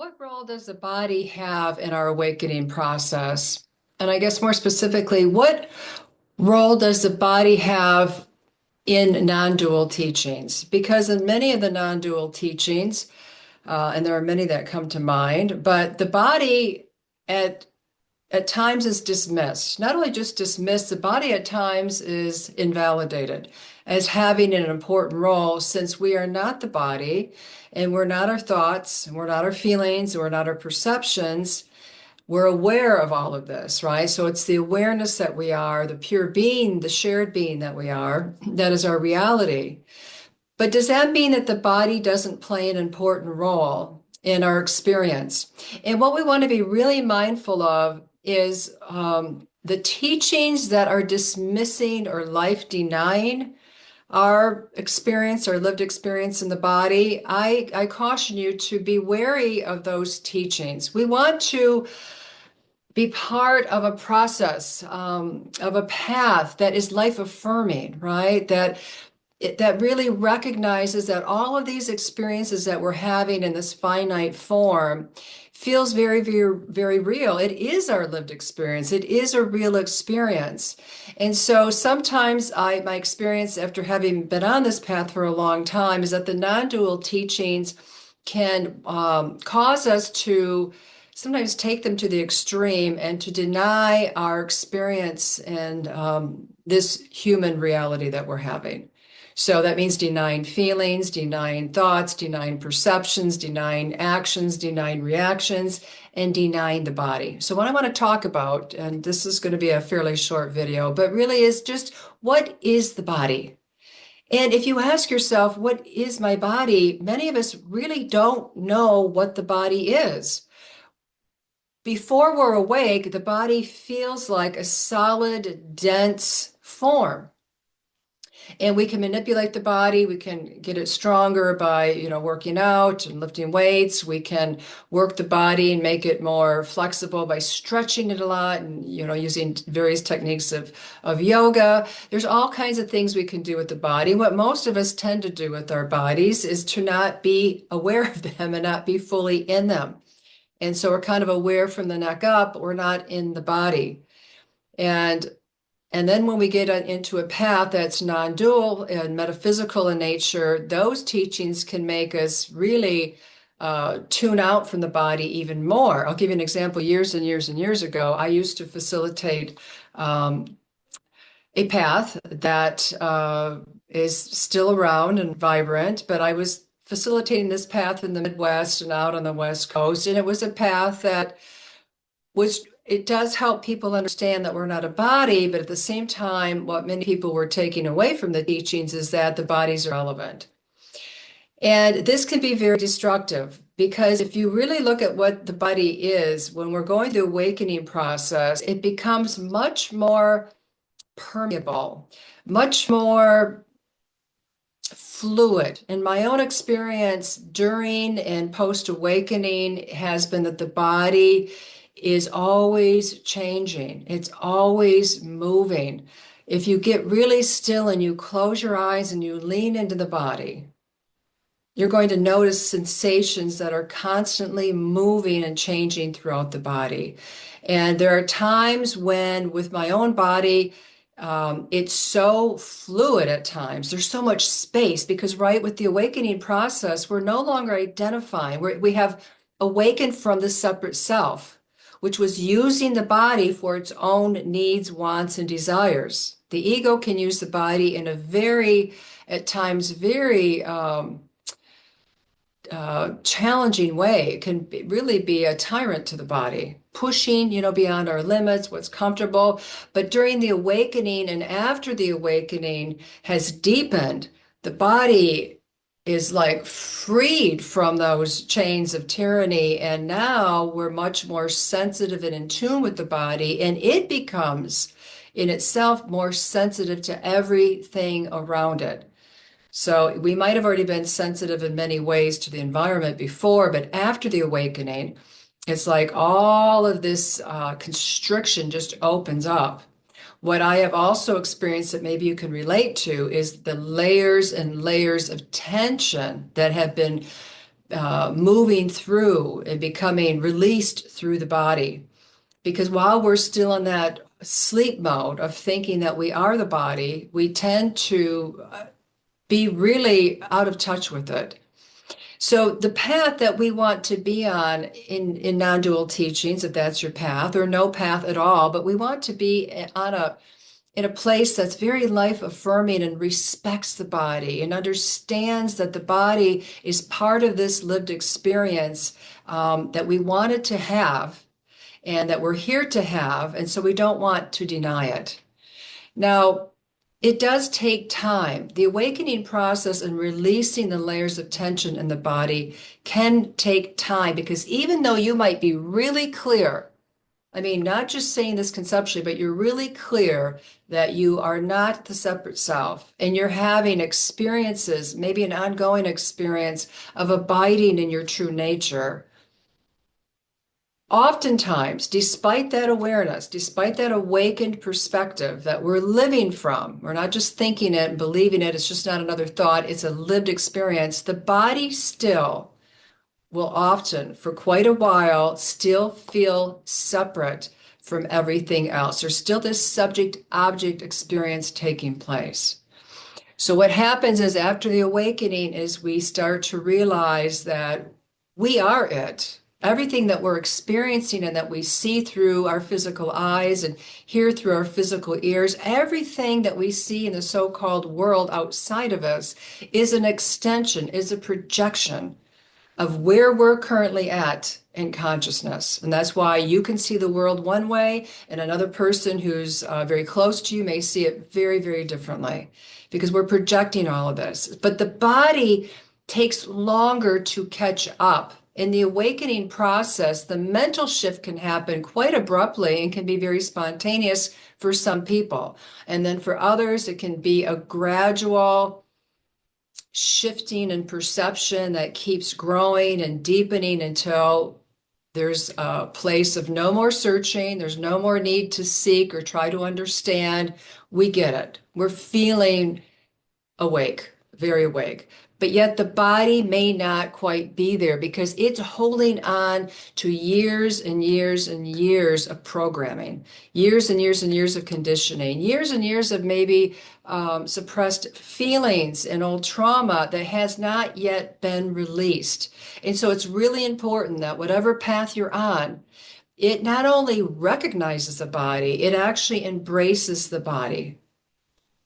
What role does the body have in our awakening process? And I guess more specifically, what role does the body have in non-dual teachings? Because in many of the non-dual teachings, and there are many that come to mind, but the body at at times is dismissed. Not only just dismissed, the body at times is invalidated as having an important role since we are not the body and we're not our thoughts and we're not our feelings and we're not our perceptions. We're aware of all of this, right? So it's the awareness that we are, the pure being, the shared being that we are, that is our reality. But does that mean that the body doesn't play an important role in our experience? And what we want to be really mindful of is the teachings that are dismissing or life denying our experience, our lived experience in the body. I caution you to be wary of those teachings. We want to be part of a process, of a path that is life affirming, right? That really recognizes that all of these experiences that we're having in this finite form feels very, very, very real. It is our lived experience. It is a real experience. And so sometimes my experience after having been on this path for a long time is that the non-dual teachings can cause us to sometimes take them to the extreme and to deny our experience and this human reality that we're having. So that means denying feelings, denying thoughts, denying perceptions, denying actions, denying reactions, and denying the body. So what I want to talk about, and this is going to be a fairly short video, but really is just what is the body? And if you ask yourself, what is my body? Many of us really don't know what the body is. Before we're awake, the body feels like a solid, dense form. And we can manipulate the body. We can get it stronger by, working out and lifting weights. We can work the body and make it more flexible by stretching it a lot and, using various techniques of yoga. There's all kinds of things we can do with the body. What most of us tend to do with our bodies is to not be aware of them and not be fully in them. And so we're kind of aware from the neck up, but we're not in the body. And then when we get into a path that's non-dual and metaphysical in nature, those teachings can make us really tune out from the body even more. I'll give you an example. Years and years and years ago, I used to facilitate a path that is still around and vibrant, but I was facilitating this path in the Midwest and out on the West Coast. And it was a path that it does help people understand that we're not a body, but at the same time, what many people were taking away from the teachings is that the body's relevant. And this can be very destructive because if you really look at what the body is, when we're going through the awakening process, it becomes much more permeable, much more fluid. And my own experience during and post-awakening has been that the body is always changing. It's always moving. If you get really still and you close your eyes and you lean into the body, you're going to notice sensations that are constantly moving and changing throughout the body. And there are times when, with my own body, it's so fluid at times. There's so much space because, right, with the awakening process, we're no longer identifying. We have awakened from the separate self, which was using the body for its own needs, wants, and desires. The ego can use the body in a very, at times, very challenging way. It can really be a tyrant to the body, pushing, beyond our limits, what's comfortable. But during the awakening and after the awakening has deepened, the body is like freed from those chains of tyranny. And now we're much more sensitive and in tune with the body. And it becomes in itself more sensitive to everything around it. So we might have already been sensitive in many ways to the environment before, but after the awakening, it's like all of this constriction just opens up. What I have also experienced that maybe you can relate to is the layers and layers of tension that have been moving through and becoming released through the body. Because while we're still in that sleep mode of thinking that we are the body, we tend to be really out of touch with it. So the path that we want to be on in non-dual teachings, if that's your path, or no path at all, but we want to be on a in a place that's very life affirming and respects the body and understands that the body is part of this lived experience that we wanted to have and that we're here to have. And so we don't want to deny it. Now, it does take time. The awakening process and releasing the layers of tension in the body can take time because even though you might be really clear, I mean, not just saying this conceptually, but you're really clear that you are not the separate self and you're having experiences, maybe an ongoing experience of abiding in your true nature. Oftentimes, despite that awareness, despite that awakened perspective that we're living from, we're not just thinking it and believing it, it's just not another thought, it's a lived experience, the body still will often, for quite a while, still feel separate from everything else. There's still this subject-object experience taking place. So what happens is after the awakening is we start to realize that we are it. Everything that we're experiencing and that we see through our physical eyes and hear through our physical ears, everything that we see in the so-called world outside of us is an extension, is a projection of where we're currently at in consciousness. And that's why you can see the world one way and another person who's very close to you may see it very, very differently because we're projecting all of this. But the body takes longer to catch up. In the awakening process, the mental shift can happen quite abruptly and can be very spontaneous for some people. And then for others, it can be a gradual shifting in perception that keeps growing and deepening until there's a place of no more searching. There's no more need to seek or try to understand. We get it. We're feeling awake, very awake. But yet the body may not quite be there because it's holding on to years and years and years of programming, years and years and years of conditioning, years and years of maybe suppressed feelings and old trauma that has not yet been released. And so it's really important that whatever path you're on, it not only recognizes the body, it actually embraces the body.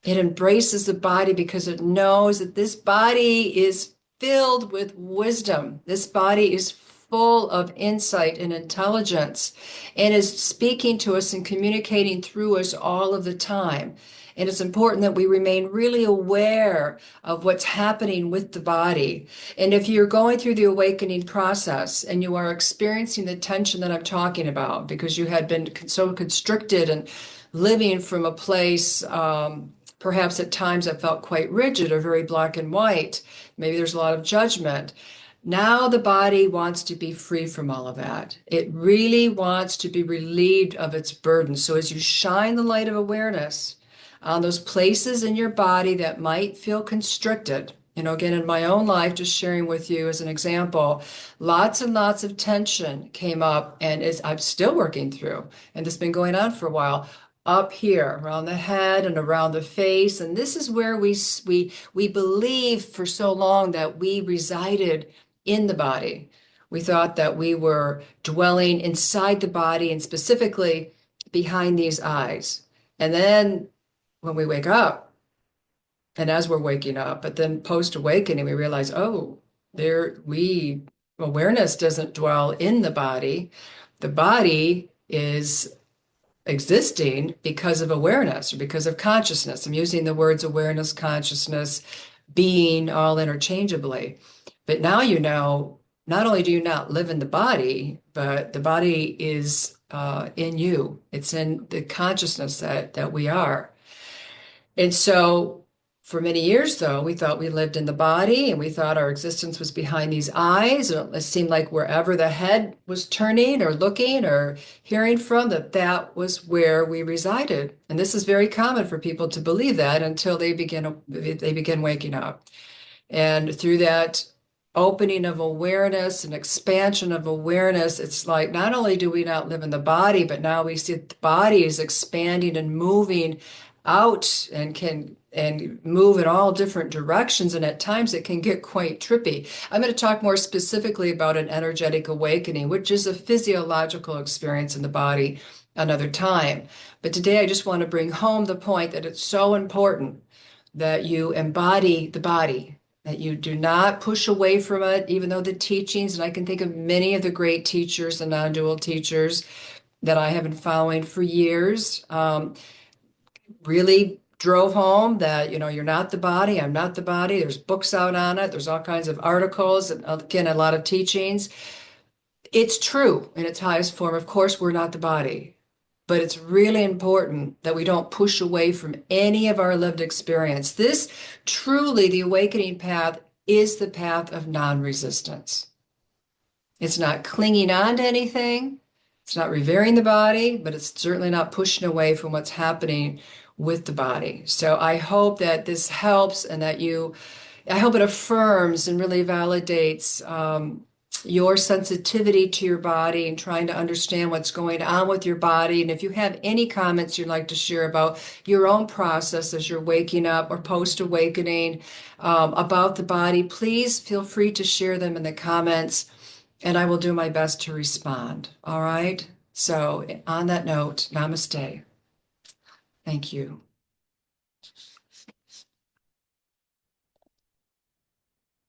It embraces the body because it knows that this body is filled with wisdom. This body is full of insight and intelligence and is speaking to us and communicating through us all of the time. And it's important that we remain really aware of what's happening with the body. And if you're going through the awakening process and you are experiencing the tension that I'm talking about because you had been so constricted and living from a place, perhaps at times I felt quite rigid or very black and white. Maybe there's a lot of judgment. Now the body wants to be free from all of that. It really wants to be relieved of its burden. So as you shine the light of awareness on those places in your body that might feel constricted, again, in my own life, just sharing with you as an example, lots and lots of tension came up and I'm still working through, and it's been going on for a while, up here around the head and around the face. And this is where we believe for so long that we resided in the body. We thought that we were dwelling inside the body and specifically behind these eyes. And then when we wake up, and as we're waking up, but then post-awakening, we realize, oh, awareness doesn't dwell in the body. The body is existing because of awareness or because of consciousness. I'm using the words awareness, consciousness, being all interchangeably. But now not only do you not live in the body, but the body is in you. It's in the consciousness that we are. And so for many years, though, we thought we lived in the body and we thought our existence was behind these eyes. And it seemed like wherever the head was turning or looking or hearing from, that was where we resided. And this is very common for people to believe that until they begin waking up. And through that opening of awareness and expansion of awareness. It's like not only do we not live in the body, but now we see that the body is expanding and moving out and can and move in all different directions. And at times it can get quite trippy. I'm going to talk more specifically about an energetic awakening, which is a physiological experience in the body another time. But today I just want to bring home the point that it's so important that you embody the body, that you do not push away from it, even though the teachings, and I can think of many of the great teachers, the non-dual teachers that I have been following for years, really drove home that, you're not the body, I'm not the body. There's books out on it. There's all kinds of articles and again, a lot of teachings. It's true in its highest form. Of course, we're not the body. But it's really important that we don't push away from any of our lived experience. This truly, the awakening path is the path of non-resistance. It's not clinging on to anything. It's not revering the body, but it's certainly not pushing away from what's happening with the body. So I hope that this helps and that I hope it affirms and really validates your sensitivity to your body and trying to understand what's going on with your body. And if you have any comments you'd like to share about your own process as you're waking up or post-awakening about the body, please feel free to share them in the comments and I will do my best to respond. All right? So on that note, namaste. Thank you.